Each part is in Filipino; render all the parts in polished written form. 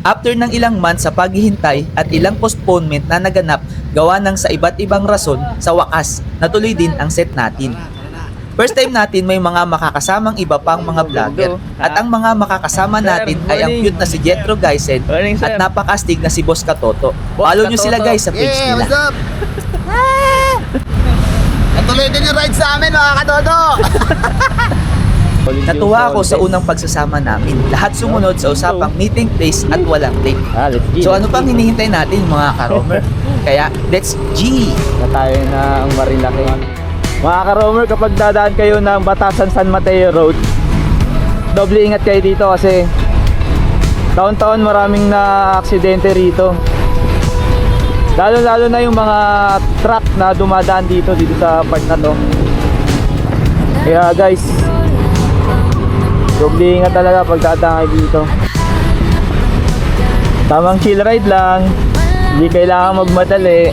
After ng ilang months sa paghihintay at ilang postponement na naganap gawa ng sa iba't ibang rason, sa wakas, natuloy din ang set natin. First time natin may mga makakasamang iba pang mga vlogger at ang mga makakasama natin ay ang cute na si Jetro Gaisen at napakastig na si Boss Katoto. Follow nyo sila guys sa page Yeah, nila. what's up? Natuloy din yung ride sa amin, mga katoto. Natuwa ako sa unang pagsasama namin. Lahat sumunod sa usapang meeting place at walang date. So ano pang hinihintay natin mga karomer? Kaya let's G! Na tayo ng Marilaki. Mga ka-roamer, kapag dadaan kayo ng Batasan San Mateo Road, doble ingat kayo dito kasi taon-taon maraming na aksidente rito. Lalo-lalo na yung mga truck na dumadaan dito sa part na to. Kaya guys, doble ingat talaga pag dadaan kayo dito. Tamang chill ride lang, hindi kailangan magmadali.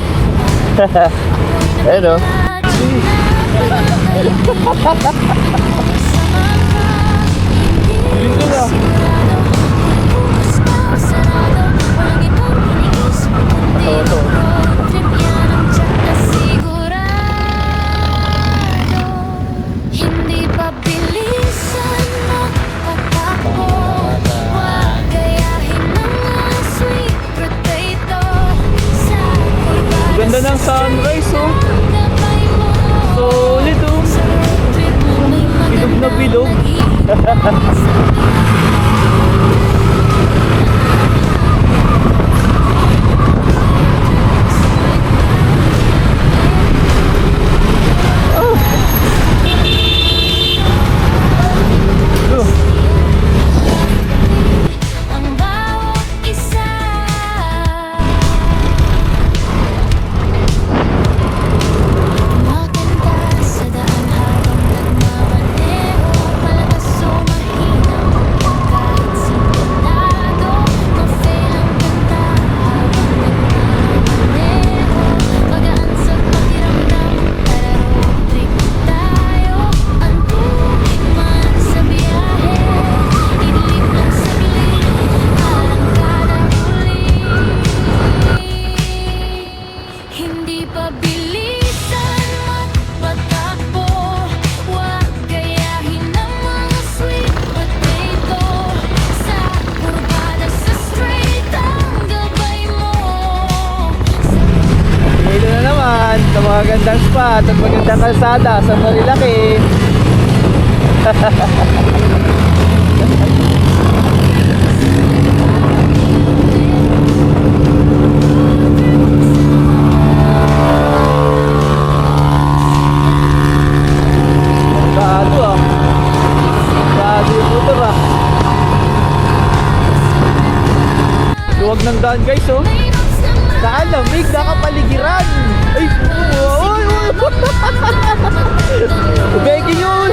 Ayun o. Hindi pa bilisan magpatakbo. Huwag gayahin ng mga sweet potato. Sa kurbada Ganda ng sunrise oh. gabay mo. Solid oh. Sa trip mo may Bilog na bilog. ang bawat isa. Maganda sa daan habang nagmamaneho. Malakas o mahina kahit sintonado. Ma-fail ang ganda habang nagmamaneho. Magaan sa pakiramdam, tara road trip tayo. Antukin man sa biyahe, idlip ng saglit, arangkada uli. Hindi pa bilisan magpatakbo. Huwag gayahin ng mga sweet potato. Sa kurbada, sa straight ang gabay mo. Dito na naman sa mga gandang spot at magandang kalsada sa Marilaki. Gado ah. Gado yung motor ah. Luwag ng daan guys oh. Saan lamig, nakapaligiran. Ay, uy, uy. Begging yun.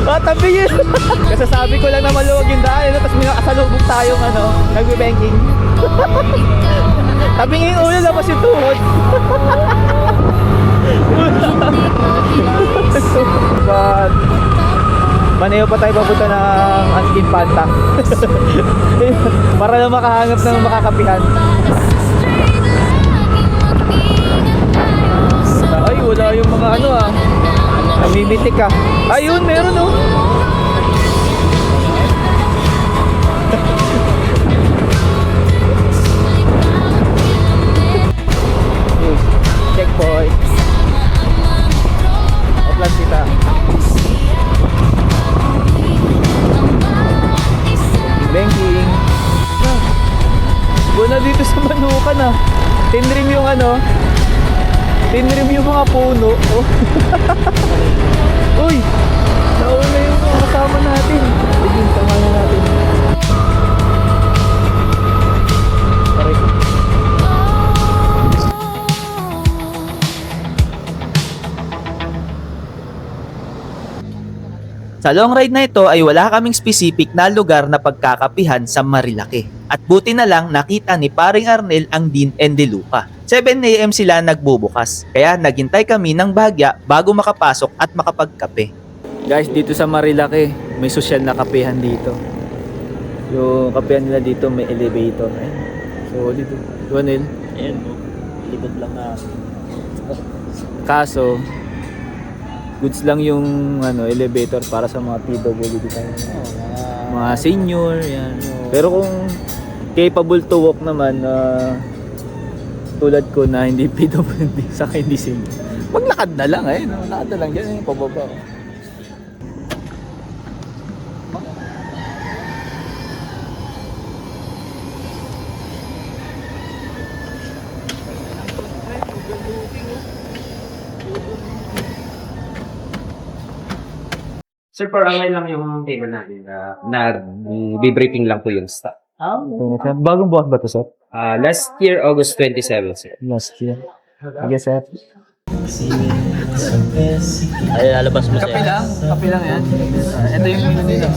Tabi yun. Kasasabi ko lang na maluwag yung daan, tapos may nakasalubog tayong nagbe-banking. Tabingin yung ulo, labas yung tuhod. But, Maneo pa tayo papunta ng Anskin Panta. Para lang makahangap ng makakapihan. Ay, wala yung mga namimitik ah. Ayun, meron oh. Checkpoint. Oplan kita. Banking. Buwan na dito sa Manukan ah. Tinrim yung tinrim yung mga puno. Oh. Uy! Nauna yung kasama natin. Sige, tama na natin. Sorry. Sa long ride na ito ay wala kaming specific na lugar na pagkakapihan sa Marilaki. At buti na lang nakita ni paring Arnel ang Dean and De Luca. 7 AM sila nagbubukas, kaya naghintay kami ng bahagya bago makapasok at makapagkape. Guys, dito sa Marilaki, may social na kapehan dito. Yung kapehan nila dito may elevator. Ayun. Solid. Juanel. Ayan mo. Likod lang na. Kaso, goods lang yung elevator para sa mga PWD tayo. Mga senior, yan. Pero kung capable to walk naman, tulad ko na hindi PWD, saka hindi senior, maglakad na lang eh. Lakad na lang dyan, pababa. Sir, parangay lang yung table natin na briefing lang po yung staff. Bagong buwan ba to, sir? Last year, August 27, sir. Last year. Sige, sir. Ay, lalabas mo, Kape lang yan. Ito yung menu nila.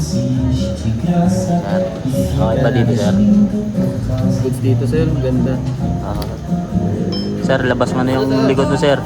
Okay ba dito, sir? Goods dito, sir. Ganda. Sir, labas mo na yung likod mo, sir.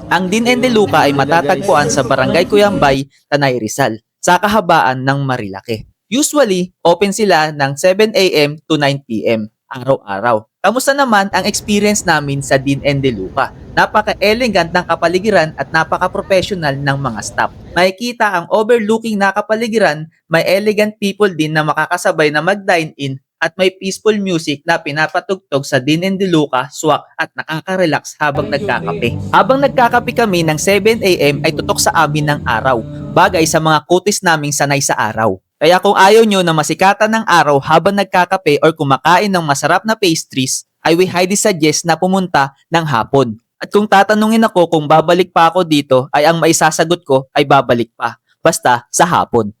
Ang Dean and De Luca ay matatagpuan sa Barangay Cuyambay, Tanay Rizal, sa kahabaan ng Marilake. Usually, open sila ng 7 a.m. to 9 p.m. araw-araw. Kamusta naman ang experience namin sa Dean and De Luca? Napaka-elegant ng kapaligiran at napaka-professional ng mga staff. Makikita ang overlooking na kapaligiran, may elegant people din na makakasabay na mag-dine-in at may peaceful music na pinapatugtog sa Dean and De Luca, swak at nakaka-relax habang nagkakape. Habang nagkakape kami ng 7 a.m. ay tutok sa amin ng araw, bagay sa mga kutis naming sanay sa araw. Kaya kung ayaw nyo na masikatan ng araw habang nagkakape or kumakain ng masarap na pastries, I will highly suggest na pumunta ng hapon. At kung tatanungin ako kung babalik pa ako dito, ay ang maisasagot ko ay babalik pa. Basta sa hapon.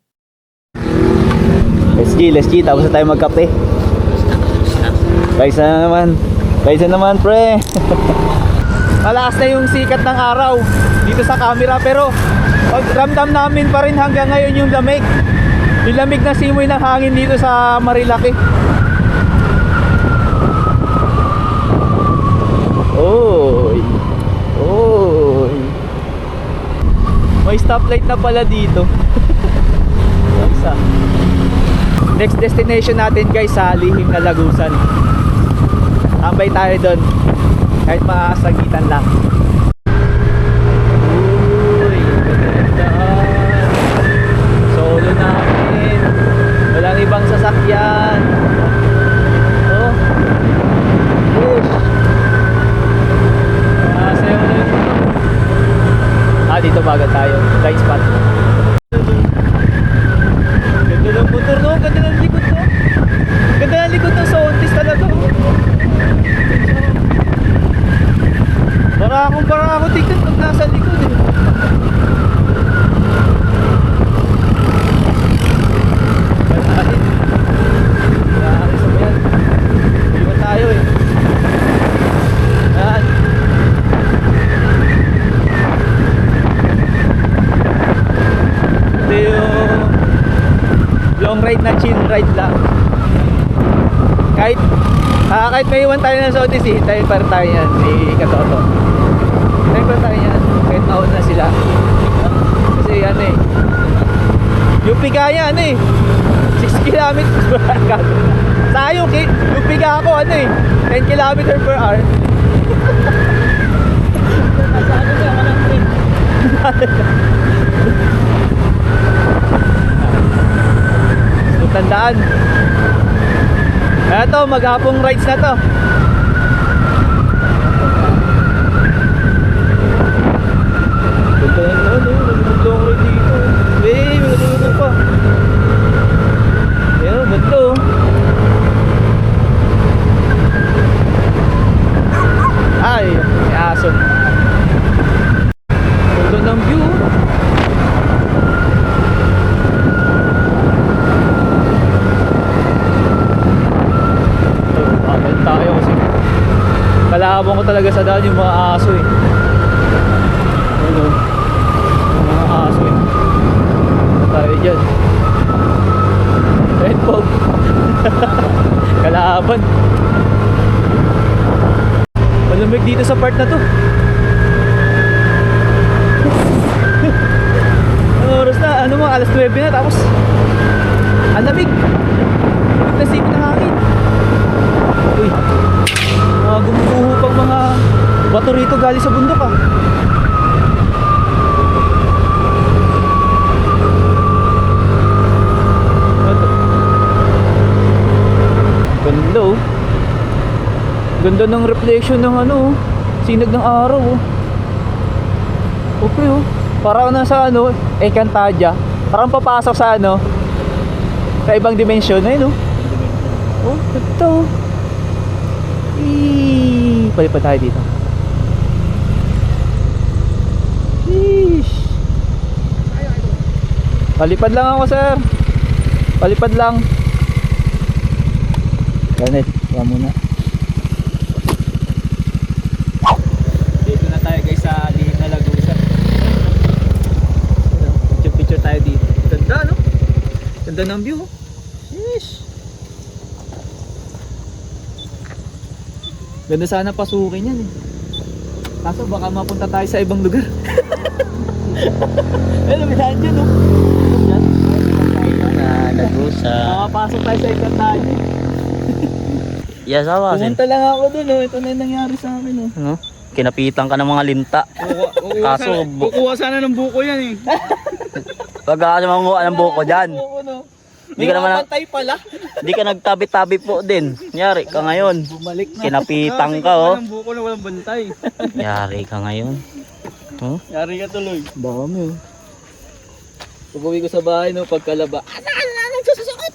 Let's G. Tapos na tayo magkape. Guys na naman, pre. Malakas na yung sikat ng araw dito sa camera, pero ramdam namin pa rin hanggang ngayon yung lamig. Yung lamig na simoy ng hangin dito sa Marilake. Oy. May stoplight na pala dito. Next destination natin, guys, sa lihim na Lagusan. Tambay tayo doon kahit maasagitan lang. Uy, gandaan. Solo namin, walang ibang sasakyan. Oh, push. Sayo na yun. Dito baga tayo, blind spot. Ganda ng motor, no? Ganda ng likod, no? Ganda ng likod ng Sontis talaga. Para ako tignan pag nasa likod, eh. Ganda. Grabe sa bayan. Iwan tayo, eh. Yan. Ito yung long ride na chill ride lang. Kahit may iwan tayo ng Sontis, hintayin pa rin tayo yan si Katoto. Hintayin pa rin tayo yan kahit naon na sila. Kasi yan eh, yung piga yan eh 6 kilometers per hour. Tayo, yung piga ako 10 kilometers per hour. Nasaan ka ng trip? Tandaan. Eto, maghapong rides na to. Ganda na long ride dito. Maganda pa. Ayan, ganda. Ay, may aso. Ganda ng view. Tayo kasi kalabang ko talaga sa daan yung mga aso eh. Ano? Yung mga aso eh. Tayo dyan. Red fog. Kalaban. Malamig dito sa part na to. Ano oras na? Ano mo? Alas 9 na tapos Lamig! Lamig na sipit ng hangin. Uy, mga gumuguho pang mga bato rito galing sa bundok ah. Bato. Ganda oh. Ganda ng reflection ng ano oh. Sinag ng araw oh. Okay oh. Parang nasa ano, Encantadia. Parang papasok sa ano, sa ibang dimensyon na yun oh. Oh, ito. Palipad tayo dito. Sheesh. Palipad lang ako sir. Palipad lang. Ganit, wala muna. Dito na tayo guys sa lihim na Lagusan. Picture tayo dito. Ganda no? Ganda ng view. Sheesh. Ganda sana pasukin yan eh. Kaso baka mapunta tayo sa ibang lugar. Ayun, may daan dyan oh. Lagusan. Makapasok tayo sa Encantadia. Yes, awasin. Pumunta lang ako dun oh. Ito na yung nangyari sa akin oh. Ano? Kinapitan ka ng mga linta. Kaso, Kukuha sana ng buko yan eh. wag ka kasi mamuha ng buko dyan. Oo, no. Di May ka naman- mga pantay pala. Di ka nagtabi-tabi po din. Yari ka ngayon. Bumalik na. Kinapitan ka oh. Ng buko na walang bantay. Yari ka ngayon. Huh? Yari ka tuloy. Dami oh. Pag-uwi ko sa bahay no, pagkalaba. Nagsusuot!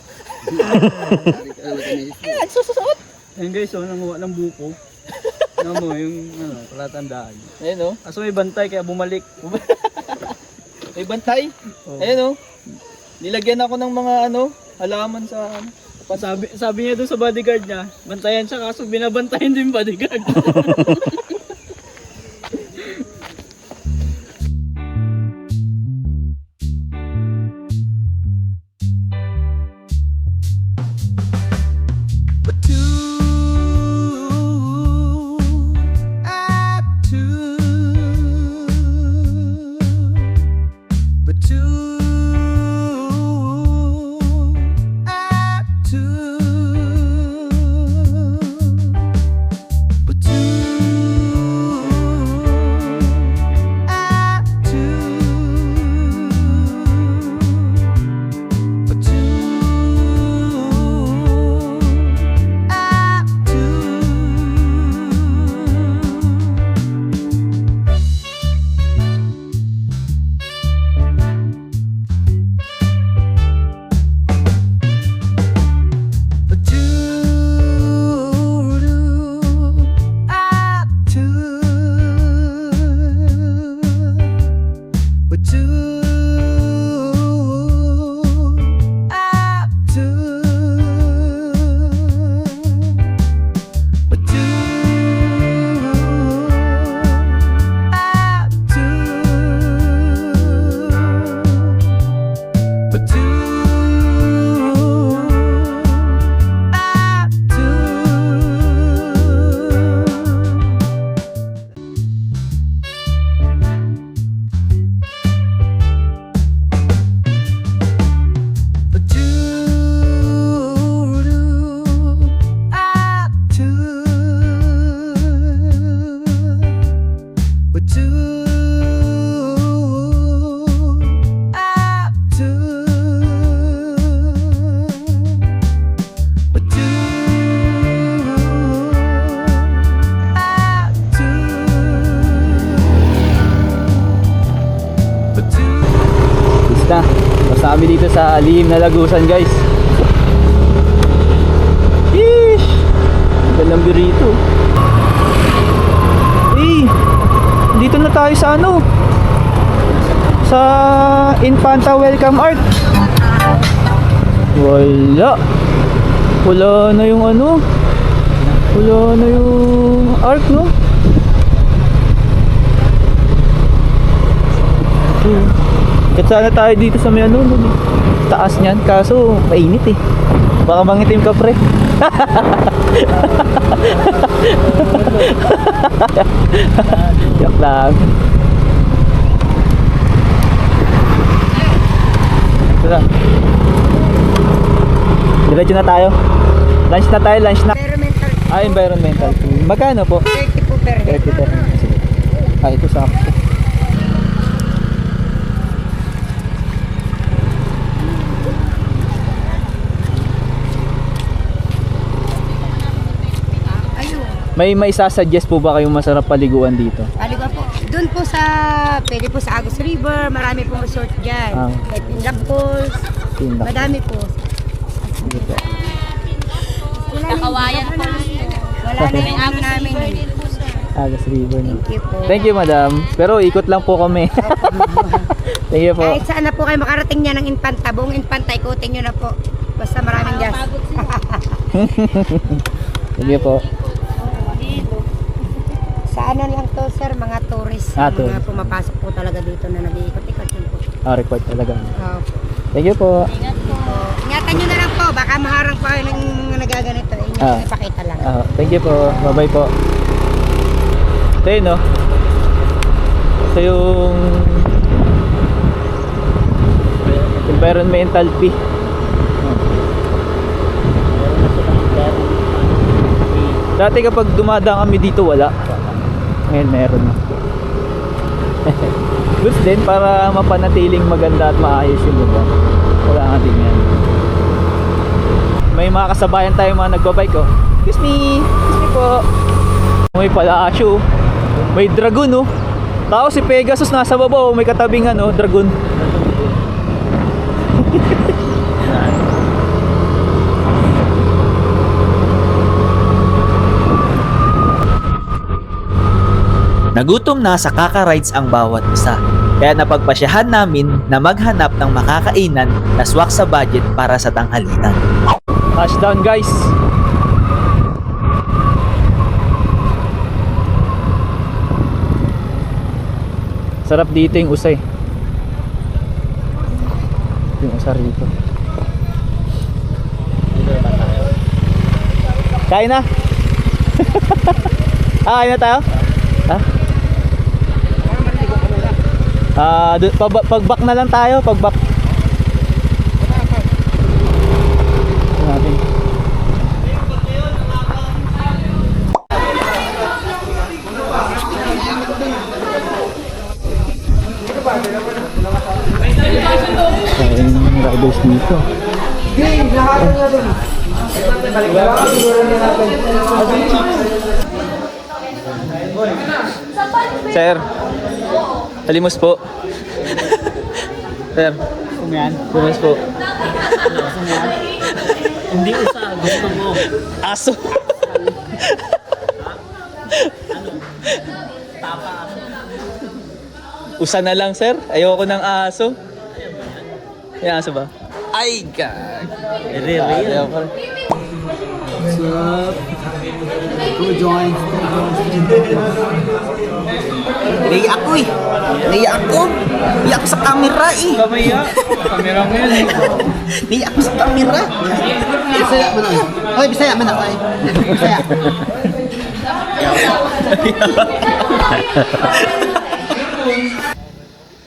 Nagsusuot! Ayun guys, oh, nanguha ng buko. Ano mo, yung palatandaan. Ayun oh. Kaso may bantay kaya bumalik. May bantay. Ayun oh. Nilagyan ako ng mga ano, halaman sa ano. Sabi niya doon sa bodyguard niya, bantayan siya kaso binabantayan din yung bodyguard. Basta kami dito sa lihim na Lagusan guys. Yeesh! Ganda ng birito. Dito na tayo sa ano, sa Infanta Welcome Art. Wala na yung ano, wala na yung art no. Kat sana tayo dito sa may ano, taas niyan, kaso mainit eh. Baka mangitim ka pre. Yak lang. Ito na. Diretso na tayo. Lunch na tayo, lunch na. Environmental. Environmental fee. Magkano po? 30 po per head. 30 per head. Sige. Ito sakto. Ayun. May isasuggest po ba kayong masarap paliguan dito? Aliwa po. Doon po sa, pwede po sa Agus River, marami pong resort dyan. Ah. May Pindang Falls, Tindak. madami po. Sige po. Kakawayan po. Wala na yung ano namin. Agas River na. Thank you po. Thank you, madam. Pero ikot lang po kami. Thank you po. Kahit saan na po kayo makarating niya ng Infanta, buong Infanta, ikutin nyo na po. Basta maraming gas. Sige po. Sa ano lang to, sir, mga tourist. Ah, Mga tourist. pumapasok po talaga dito na nag-iikot-ikot yun po. Record talaga. Opo. Thank you po. Ingatan nyo na lang po, baka maharang pa kayo ng mga nagaganito. Ah. Ipakita lang. Thank you po. Bye-bye po. Ito yun, no? Ito yung environmental fee. Dati kapag dumadaan kami dito, wala. Ngayon meron na. Goods din para mapanatiling maganda at maayos yung lugar. Wala nga din yan. May mga kasabayan tayo mga nagbabike, oh. Excuse me! Excuse me po! May palasyo, may dragon, oh. Tapos si Pegasus nasa baba, oh. May katabing ano, dragon. Nagutom na sa kaka-rides ang bawat isa. Kaya napagpasyahan namin na maghanap ng makakainan na swak sa budget para sa tanghalian. Touchdown, guys! Sarap dito yung usay. Yung usa rito. Kain na? Kain na tayo? Ha? Pagbak na lang tayo, pagbak. Natin. Kain riders dito. Sir, halimos po. Sir, Kumayan. halimos po. Hindi usa, gusto mo. Aso. Usa na lang, sir. Ayoko ng aso. May aso ba? Ay, gag. Real. Naiya ako eh. Naiya ako. Naiya ako sa camera eh. Kamaya. Kamera mo yun eh. Naiya ako sa camera. Bisaya mo na. Oy, Bisaya mo na. Oy. Bisaya.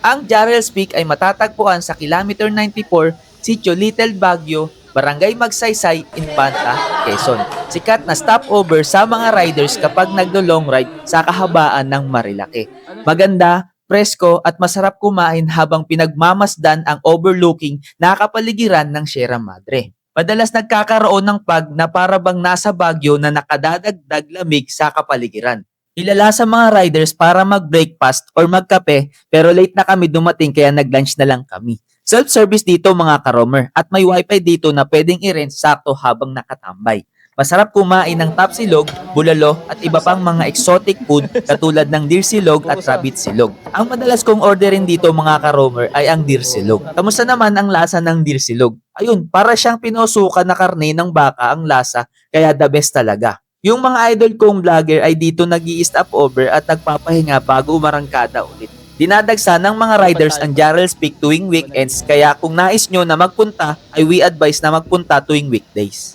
Ang Jarrel's Peak ay matatagpuan sa kilometer 94, Sitio Little Baguio, Barangay Magsaysay, Infanta, Quezon. Sikat na stopover sa mga riders kapag naglo-long ride sa kahabaan ng Marilake. Maganda, presko at masarap kumain habang pinagmamasdan ang overlooking na kapaligiran ng Sierra Madre. Madalas nagkakaroon ng pag na para bang nasa Baguio na nakadadagdag lamig sa kapaligiran. Kilala sa mga riders para mag-breakfast or magkape pero late na kami dumating kaya nag-lunch na lang kami. Self-service dito mga karomer at may wifi dito na pwedeng i-rent sakto habang nakatambay. Masarap kumain ng tapsilog, bulalo at iba pang mga exotic food katulad ng deer silog at rabbit silog. Ang madalas kong orderin dito mga karomer ay ang deer silog. Kamusta naman ang lasa ng deer silog? Ayun, para siyang pinusukan na karne ng baka ang lasa kaya the best talaga. Yung mga idol kong vlogger ay dito nag-i-stop over at nagpapahinga bago umarangkada ulit. Dinadagsa ng mga riders ang Jarrel's Peak tuwing weekends kaya kung nais nyo na magpunta ay we advise na magpunta tuwing weekdays.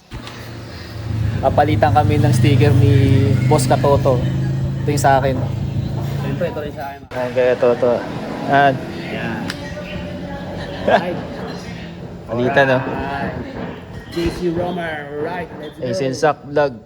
Papalitan kami ng sticker ni Boss Katoto. Ito yung sa akin. Siyempre, ito rin sa akin. Ayan, kaya Toto. Ayan. Yan. Palitan, no? JC Romar, right, let's go. Sensak Vlog.